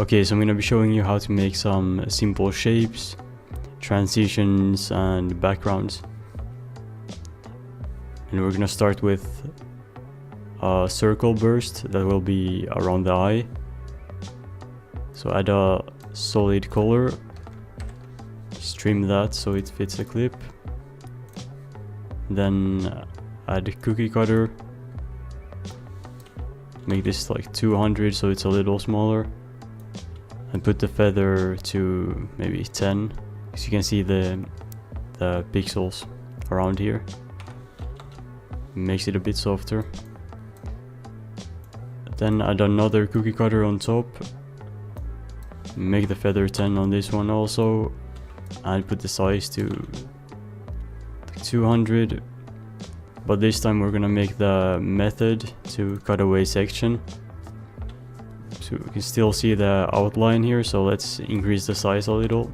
Okay, so I'm gonna be showing you how to make some simple shapes, transitions, and backgrounds. And we're gonna start with a circle burst that will be around the eye. So add a solid color, trim that so it fits the clip. Then add a cookie cutter. Make this like 200 so it's a little smaller. And put the feather to maybe 10, because you can see the pixels around here. Makes it a bit softer. Then add another cookie cutter on top. Make the feather 10 on this one also. And put the size to 200. But this time we're gonna make the method to cutaway section. So you can still see the outline here, so let's increase the size a little.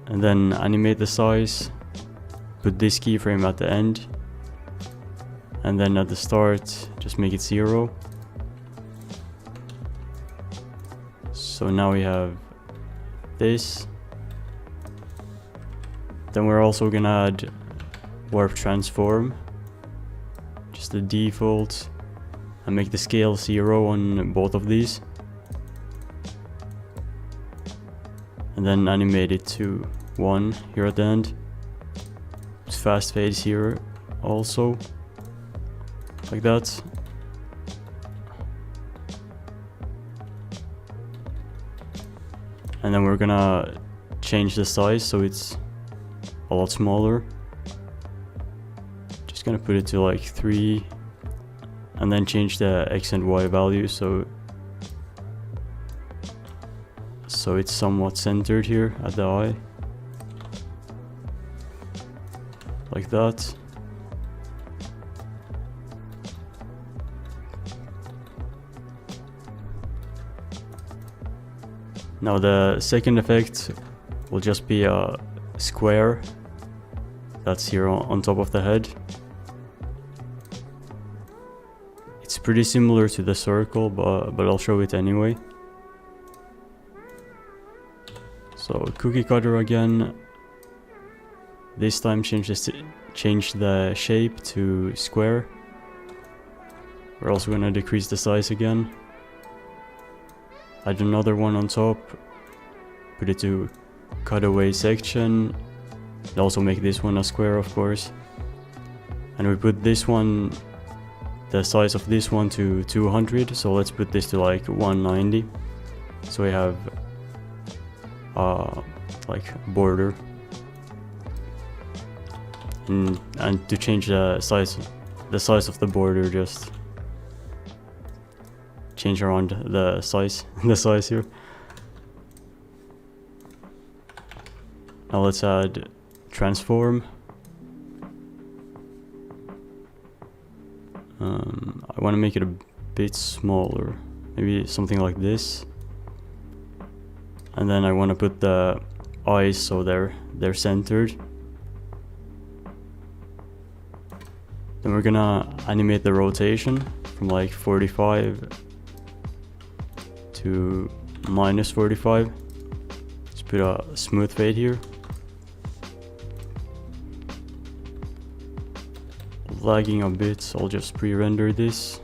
And then animate the size. Put this keyframe at the end. And then at the start, just make it 0. So now we have this. Then we're also gonna add warp transform. Just the default. And make the scale 0 on both of these. And then animate it to 1 here at the end. Just fast fades here also. Like that. And then we're gonna change the size so it's a lot smaller. Just gonna put it to like 3. And then change the X and Y value so it's somewhat centered here at the eye. Like that. Now the second effect will just be a square that's here on top of the head. It's pretty similar to the circle, but I'll show it anyway. So cookie cutter again. This time change the shape to square. We're also gonna decrease the size again. Add another one on top. Put it to cutaway section. And also make this one a square, of course. And we put this one, the size of this one to 200, so let's put this to like 190. So we have like border. And to change the size of the border, just change around the size here. Now let's add transform. I want to make it a bit smaller, maybe something like this. And then I want to put the eyes so they're centered. Then we're gonna animate the rotation from like 45 to -45. Let's put a smooth fade here. Lagging a bit, so I'll just pre-render this.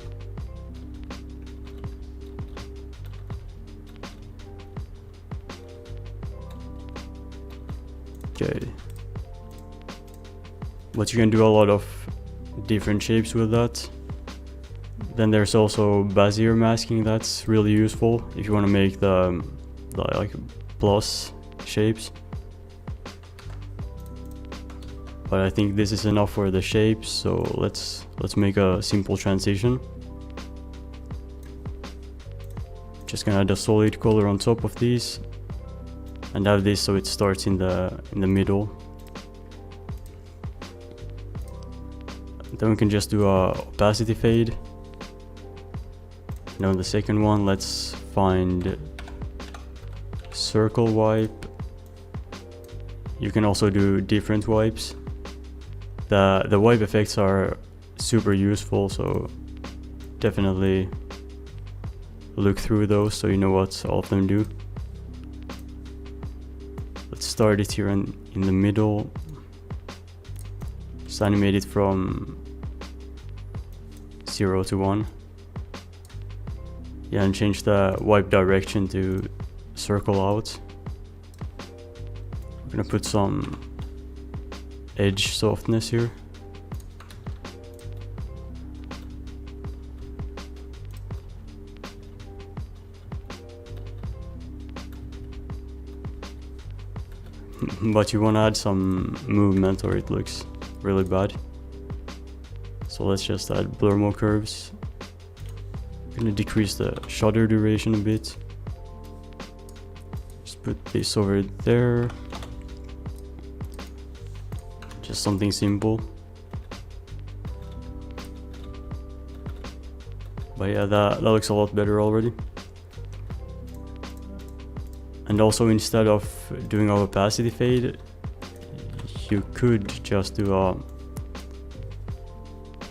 Okay. But you can do a lot of different shapes with that. Then there's also Bezier masking, that's really useful if you want to make the like plus shapes. But I think this is enough for the shapes, so let's make a simple transition. Just gonna add a solid color on top of these and have this so it starts in the middle. Then we can just do a opacity fade. Now the second one, let's find circle wipe. You can also do different wipes. The wipe effects are super useful, so definitely look through those so you know what all of them do. Let's start it here in the middle. Just animate it from 0 to 1. Yeah, and change the wipe direction to circle out. I'm gonna put some edge softness here. But you want to add some movement or it looks really bad. So let's just add blur mode curves. I'm gonna decrease the shutter duration a bit. Just put this over there. Just something simple. But yeah, that looks a lot better already. And also, instead of doing a opacity fade, you could just do a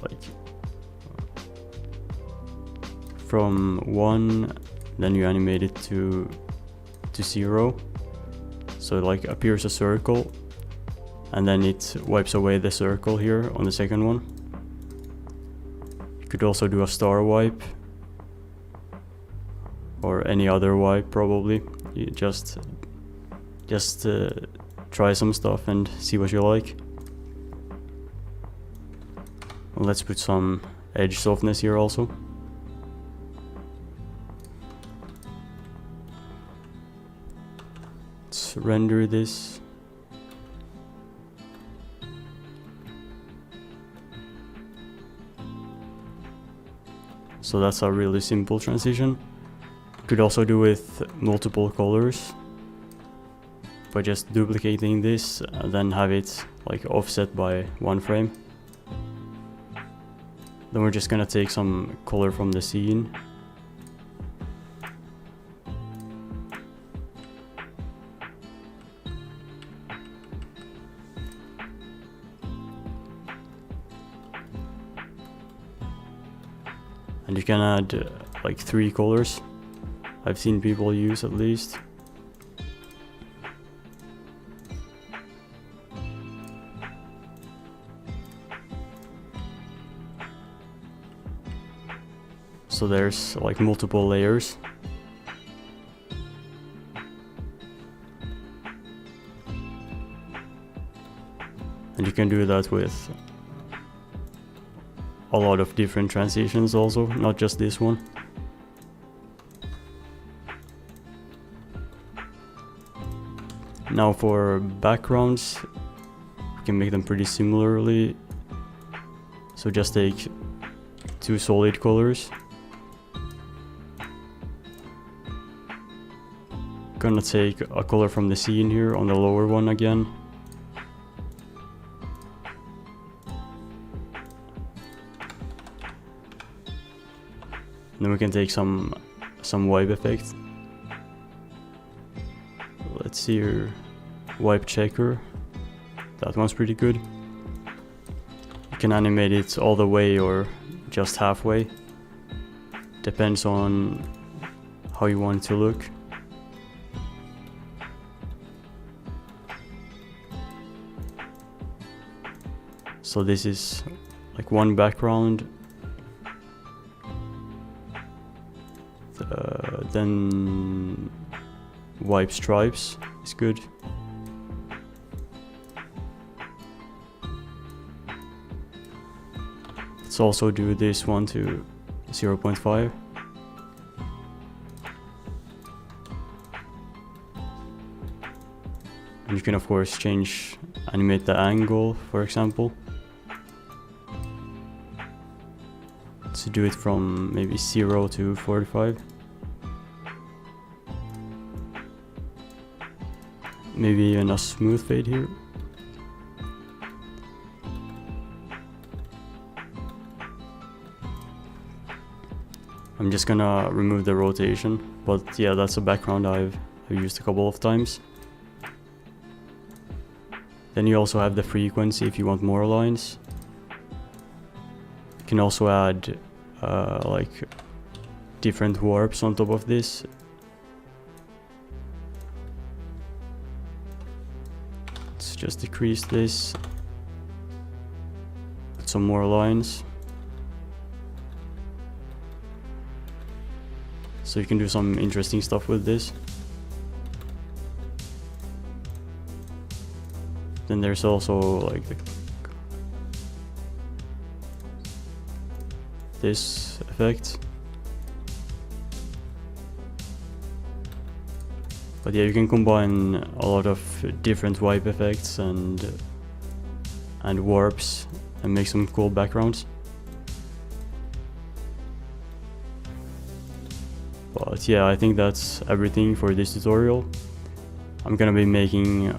like from 1, then you animate it to 0, so it like appears a circle, and then it wipes away the circle here on the second one. You could also do a star wipe or any other wipe probably. You just try some stuff and see what you like. Well, let's put some edge softness here also. Let's render this. So that's a really simple transition. Could also do with multiple colors by just duplicating this and then have it like offset by 1 frame. Then we're just gonna take some color from the scene. And you can add like 3 colors. I've seen people use at least. So there's like multiple layers. And you can do that with a lot of different transitions also, not just this one. Now for backgrounds, you can make them pretty similarly. So just take 2 solid colors. Gonna take a color from the scene here on the lower one again. Then we can take some wipe effect. Let's see here, wipe checker. That one's pretty good. You can animate it all the way or just halfway. Depends on how you want it to look. So this is like one background. Then wipe stripes is good. Let's also do this one to 0.5. And you can of course animate the angle, for example. Let's do it from maybe 0 to 45. Maybe even a smooth fade here. I'm just gonna remove the rotation, but yeah, that's a background I've used a couple of times. Then you also have the frequency if you want more lines. You can also add like different warps on top of this. Let's just decrease this. Put some more lines. So you can do some interesting stuff with this. Then there's also like this effect. But yeah, you can combine a lot of different wipe effects and warps and make some cool backgrounds. But yeah, I think that's everything for this tutorial. I'm gonna be making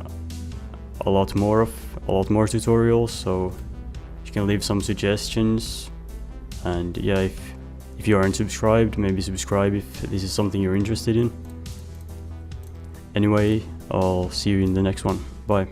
a lot more tutorials, so you can leave some suggestions. And yeah, if you aren't subscribed, maybe subscribe if this is something you're interested in. Anyway, I'll see you in the next one. Bye.